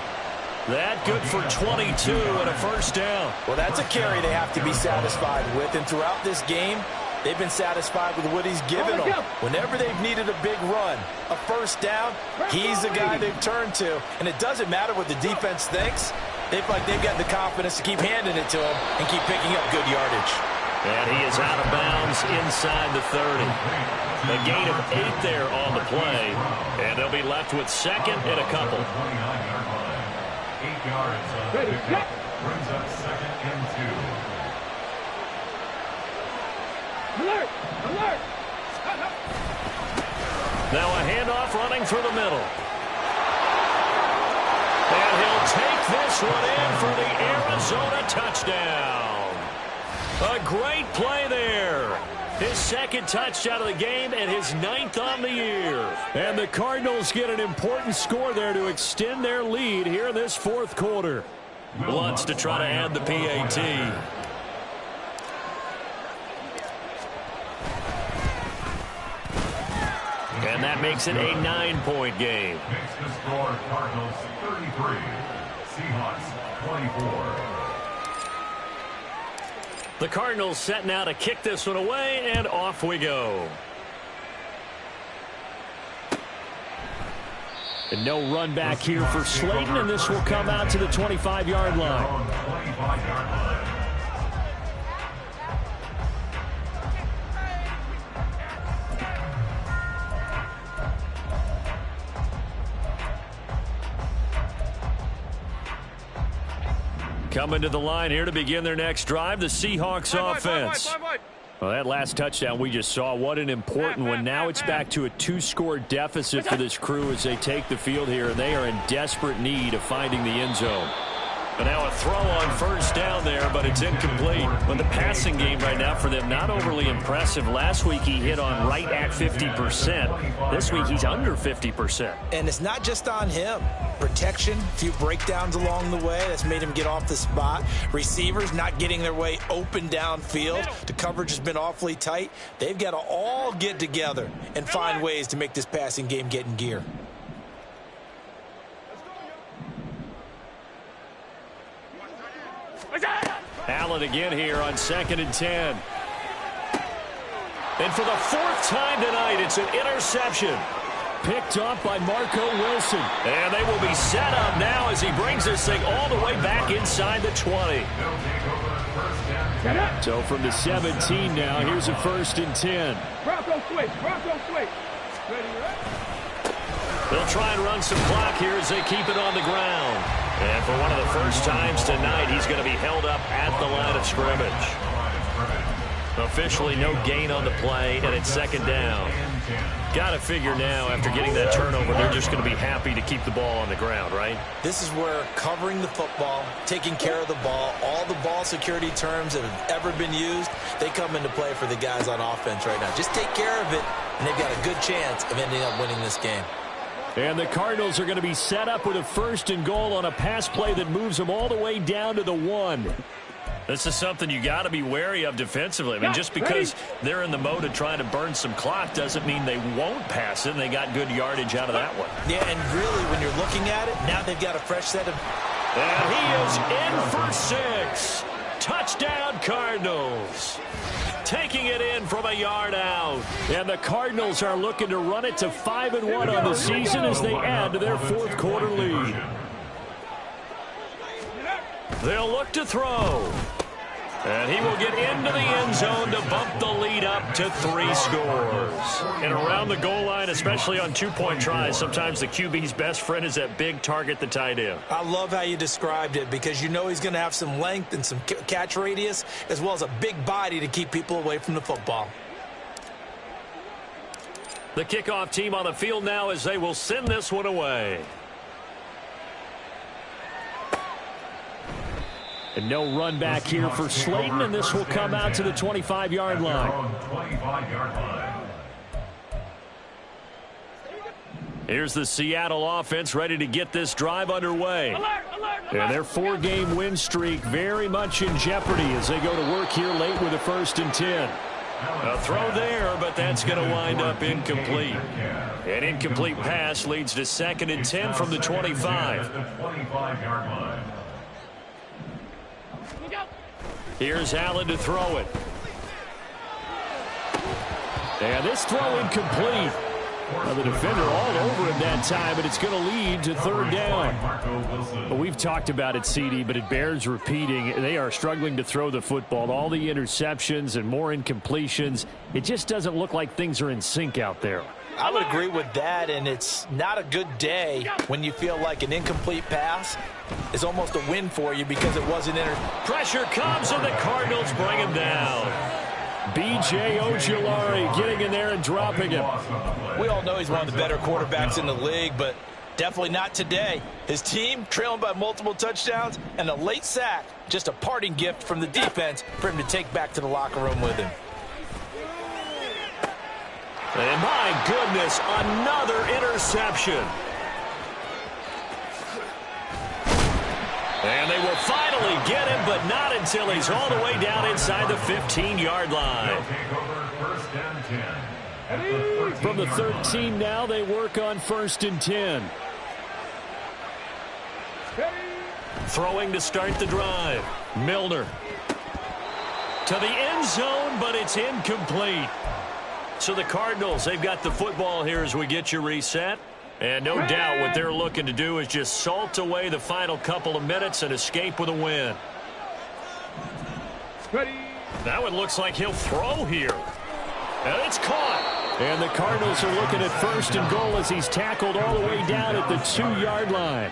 That good for 22 and a 1st down. Well, that's a carry they have to be satisfied with. And throughout this game, they've been satisfied with what he's given them. Whenever they've needed a big run, a 1st down, he's the guy they've turned to. And it doesn't matter what the defense thinks. They feel like they've got the confidence to keep handing it to him and keep picking up good yardage. And he is out of bounds inside the 30. A gain of 8 there on the play. And they'll be left with 2nd and a couple. 8 yards on the pickup. Brings up 2nd and 2. Alert! Alert! Now a handoff running through the middle. And he'll take this one in for the Arizona touchdown. A great play there. His 2nd touchdown of the game and his 9th on the year. And the Cardinals get an important score there to extend their lead here in this 4th quarter. Wants to try to add the PAT. And that makes it a 9-point game. Makes the score Cardinals 33, Seahawks 24. The Cardinals set now to kick this one away, and off we go. And no run back here for Slayton, and this will come out to the 25-yard line. Coming to the line here to begin their next drive, the Seahawks offense. Well, that last touchdown we just saw, what an important one. Now it's back to a 2-score deficit for this crew as they take the field here, and they are in desperate need of finding the end zone. And now a throw on first down there, but it's incomplete. But the passing game right now for them, not overly impressive. Last week he hit on right at 50%. This week he's under 50%. And it's not just on him. Protection, a few breakdowns along the way. That's made him get off the spot. Receivers not getting their way open downfield. The coverage has been awfully tight. They've got to all get together and find ways to make this passing game get in gear. Allen again here on 2nd and 10. And for the 4th time tonight, it's an interception. Picked up by Marco Wilson. And they will be set up now as he brings this thing all the way back inside the 20. So from the 17 now, here's a 1st and 10. Bronco switch. Bronco switch. Ready, They'll try and run some clock here as they keep it on the ground. And for one of the first times tonight, he's going to be held up at the line of scrimmage. Officially no gain on the play, and it's 2nd down. Got to figure now, after getting that turnover, they're just going to be happy to keep the ball on the ground, right? This is where covering the football, taking care of the ball, all the ball security terms that have ever been used, they come into play for the guys on offense right now. Just take care of it, and they've got a good chance of ending up winning this game. And the Cardinals are going to be set up with a 1st and goal on a pass play that moves them all the way down to the 1. This is something you got to be wary of defensively. I mean, just because they're in the mode of trying to burn some clock doesn't mean they won't pass it, and they got good yardage out of that one. Yeah, and really, when you're looking at it, now they've got a fresh set of... And he is in for 6. Touchdown, Cardinals. Taking it in from a yard out. And the Cardinals are looking to run it to 5-1 on the season as they add to their 4th quarter lead. They'll look to throw. And he will get into the end zone to bump the lead up to 3 scores. And around the goal line, especially on 2-point tries, sometimes the QB's best friend is that big target, the tight end. I love how you described it, because you know he's going to have some length and some catch radius, as well as a big body to keep people away from the football. The kickoff team on the field now as they will send this one away. And no run back here for Slayton, and this will come out to the 25-yard line. Here's the Seattle offense ready to get this drive underway. And their 4-game win streak very much in jeopardy as they go to work here late with a 1st and 10. A throw there, but that's going to wind up incomplete. An incomplete pass leads to 2nd and 10 from the 25. Here's Allen to throw it. And this throw incomplete. Now the defender all over him that time, but it's going to lead to 3rd down. Well, we've talked about it, CD, but it bears repeating. They are struggling to throw the football. All the interceptions and more incompletions. It just doesn't look like things are in sync out there. I would agree with that, and it's not a good day when you feel like an incomplete pass is almost a win for you because it wasn't Pressure comes, and the Cardinals bring him down. B.J. Ojulari getting in there and dropping him. We all know he's one of the better quarterbacks in the league, but definitely not today. His team trailing by multiple touchdowns, and a late sack, just a parting gift from the defense for him to take back to the locker room with him. And my goodness, another interception. And they will finally get him, but not until he's all the way down inside the 15-yard line. From the 13 now, they work on 1st and 10. Throwing to start the drive. Milner. To the end zone, but it's incomplete. So the Cardinals, they've got the football here as we get you reset. And no doubt what they're looking to do is just salt away the final couple of minutes and escape with a win. Now it looks like he'll throw here. And it's caught. And the Cardinals are looking at 1st and goal as he's tackled all the way down at the 2-yard line.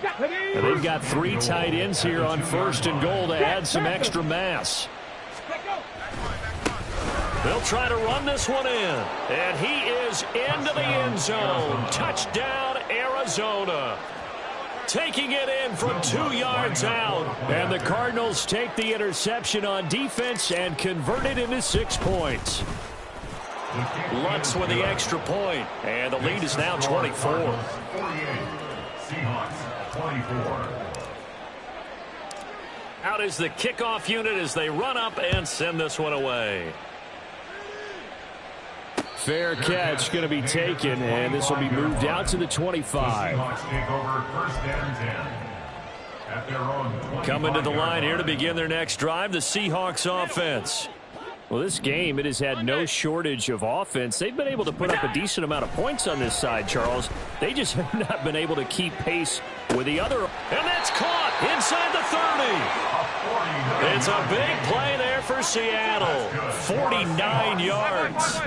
And they've got 3 tight ends here on 1st and goal to add some extra mass. They'll try to run this one in. And he is into the end zone. Touchdown, Arizona. Taking it in from 2 yards out. And the Cardinals take the interception on defense and convert it into 6 points. Lutz with the extra point. And the lead is now 24. 48. Seahawks 24. Out is the kickoff unit as they run up and send this one away. Fair catch going to be taken, and this will be moved out to the 25. Seahawks take over 1st and 10. At their own Coming to the line here to begin their next drive, the Seahawks offense. Well, this game, it has had no shortage of offense. They've been able to put up a decent amount of points on this side, Charles. They just have not been able to keep pace with the other. And that's caught inside the 30. It's a big play there for Seattle. 49 yards.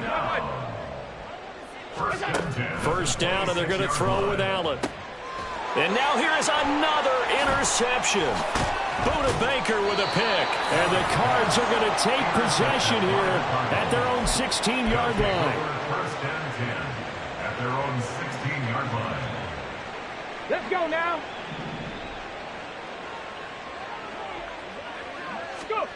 First down, and they're going to throw with Allen. And now here is another interception. Buda Baker with a pick. And the Cards are going to take possession here at their own 16-yard line. 1st and 10. At their own 16-yard line. Let's go now. Let's go.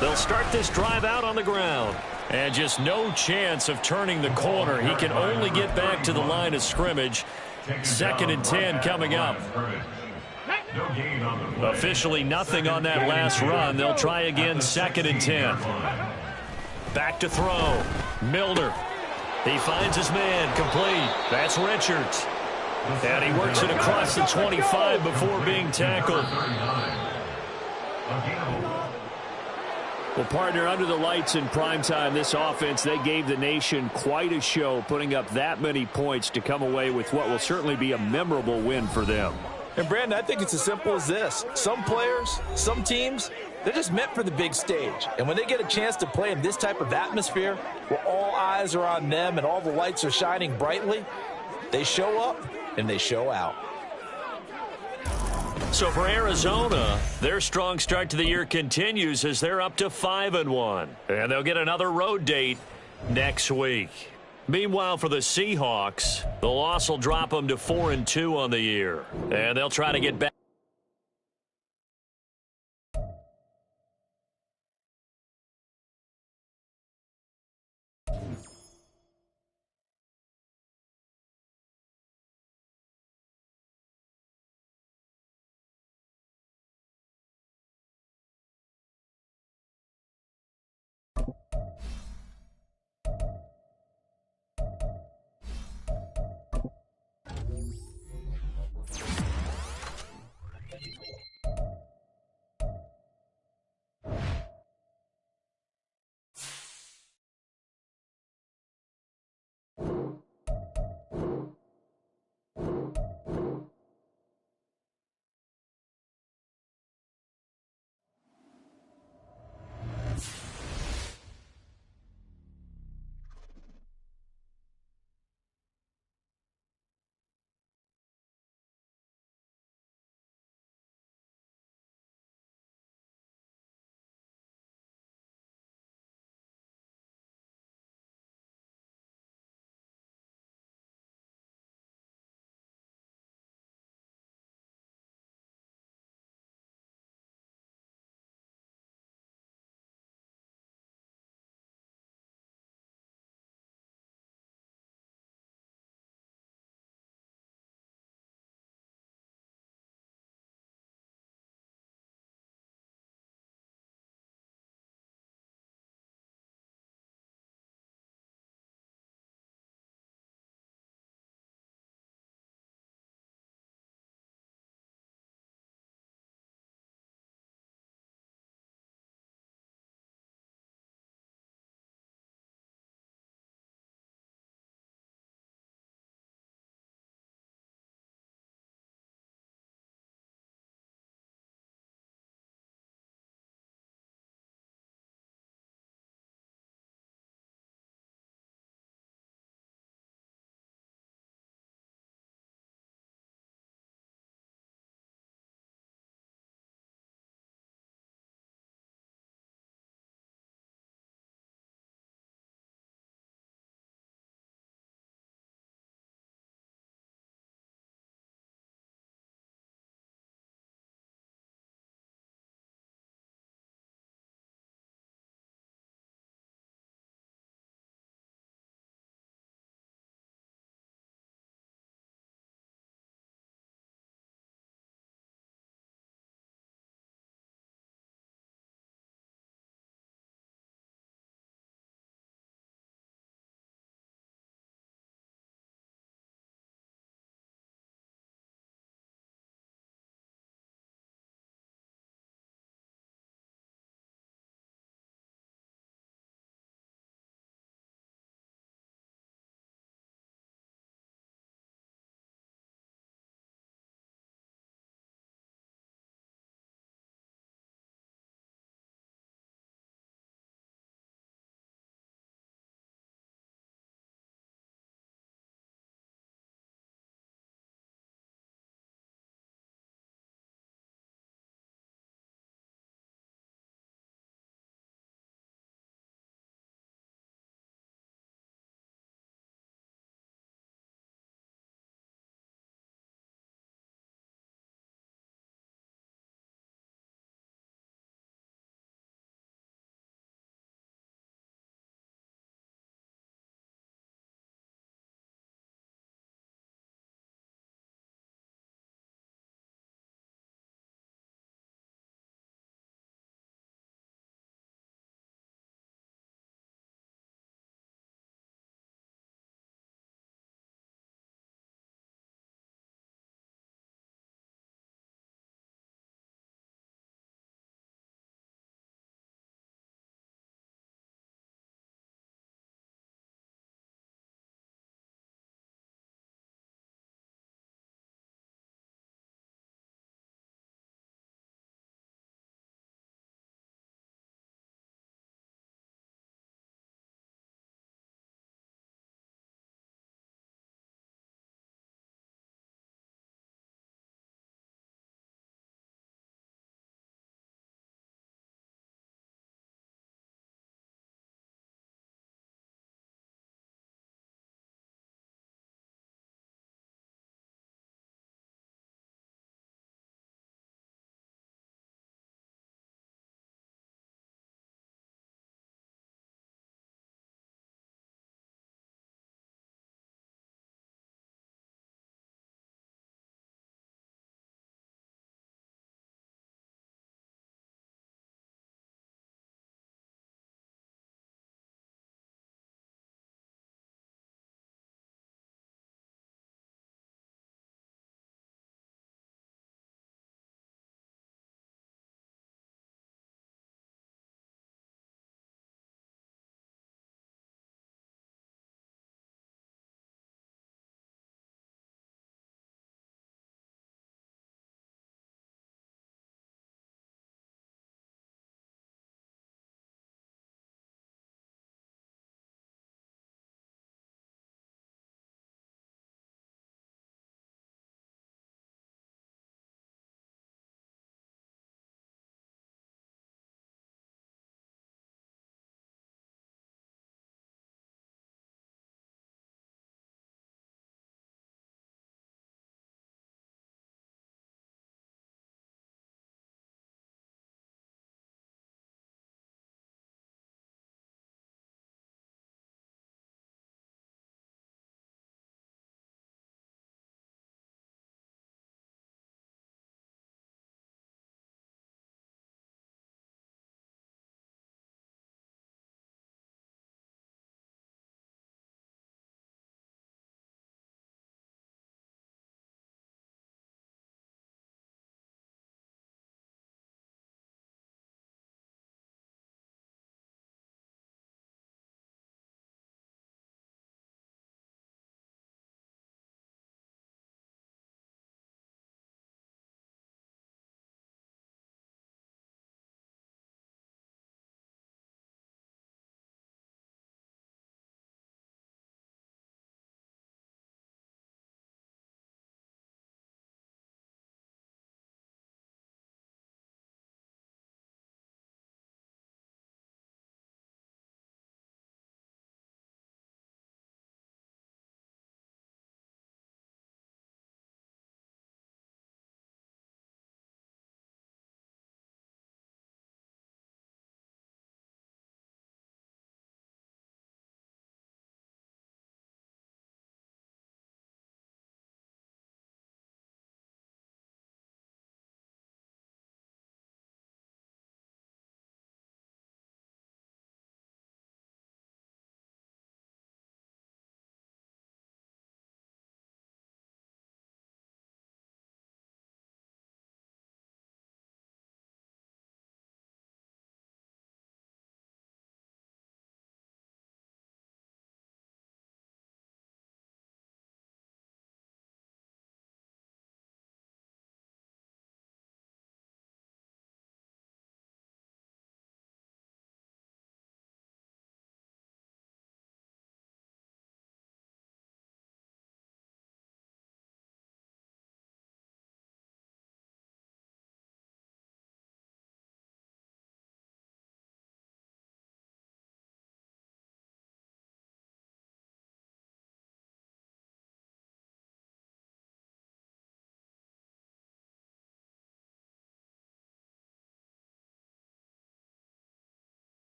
They'll start this drive out on the ground. And just no chance of turning the corner. He can only get back to the line of scrimmage. 2nd and 10 coming up. Officially nothing on that last run. They'll try again 2nd and 10. Back to throw. Milner. He finds his man complete. That's Richards. And he works it across the 25 before being tackled. Well, partner, under the lights in primetime, this offense, they gave the nation quite a show, putting up that many points to come away with what will certainly be a memorable win for them. And, Brandon, I think it's as simple as this. Some players, some teams, they're just meant for the big stage. And when they get a chance to play in this type of atmosphere, where all eyes are on them and all the lights are shining brightly, they show up and they show out. So for Arizona, their strong start to the year continues as they're up to 5-1. And they'll get another road date next week. Meanwhile, for the Seahawks, the loss will drop them to 4-2 on the year. And they'll try to get back.